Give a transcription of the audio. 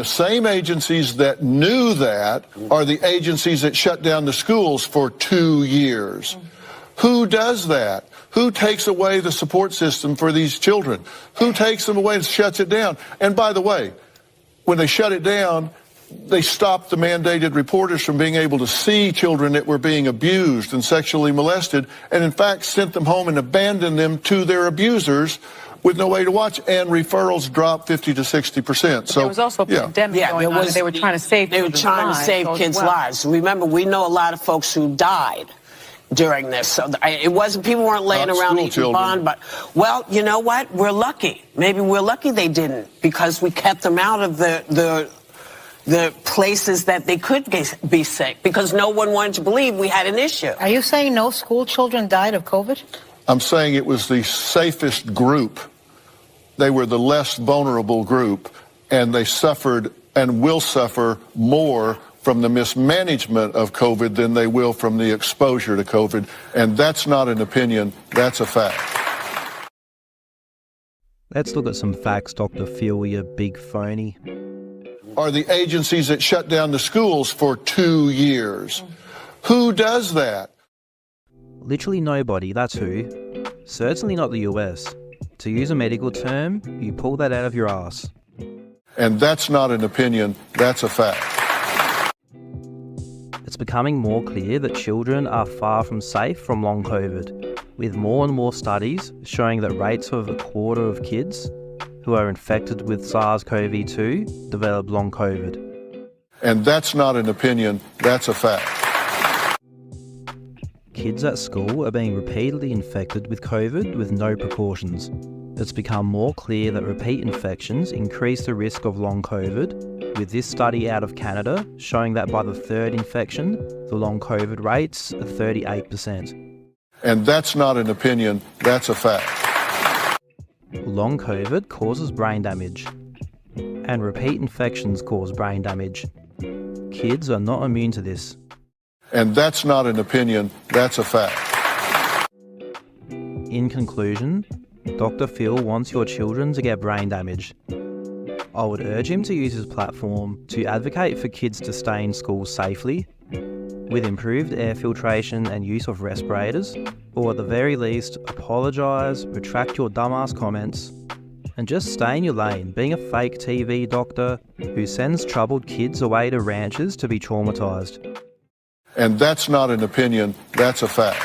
the same agencies that knew that are the agencies that shut down the schools for 2 years. Who does that? Who takes away the support system for these children? Who takes them away and shuts it down? And by the way, when they shut it down, they stopped the mandated reporters from being able to see children that were being abused and sexually molested, and in fact sent them home and abandoned them to their abusers with no way to watch, and referrals dropped 50 to 60%. So there was also a pandemic going on, and they were trying to save kids' lives. Remember, we know a lot of folks who died during this. So it wasn't, people weren't laying around eating bond, but, well, you know what? We're lucky. Maybe we're lucky they didn't, because we kept them out of the places that they could be sick, because no one wanted to believe we had an issue. Are you saying no school children died of COVID? I'm saying it was the safest group. They were the less vulnerable group, and they suffered and will suffer more from the mismanagement of COVID than they will from the exposure to COVID. And that's not an opinion, that's a fact. Let's look at some facts, Dr. Phil, you big phony. Are the agencies that shut down the schools for 2 years. Who does that? Literally nobody, that's who. Certainly not the US. To use a medical term, you pull that out of your ass. And that's not an opinion, that's a fact. It's becoming more clear that children are far from safe from long COVID, with more and more studies showing that rates of a quarter of kids who are infected with SARS-CoV-2 develop long COVID. And that's not an opinion, that's a fact. Kids at school are being repeatedly infected with COVID with no precautions. It's become more clear that repeat infections increase the risk of long COVID, with this study out of Canada showing that by the third infection, the long COVID rates are 38%. And that's not an opinion, that's a fact. Long COVID causes brain damage, and repeat infections cause brain damage. Kids are not immune to this. And that's not an opinion, that's a fact. In conclusion, Dr. Phil wants your children to get brain damage. I would urge him to use his platform to advocate for kids to stay in school safely, with improved air filtration and use of respirators, or at the very least, apologise, retract your dumbass comments, and just stay in your lane, being a fake TV doctor who sends troubled kids away to ranches to be traumatised. And that's not an opinion, that's a fact.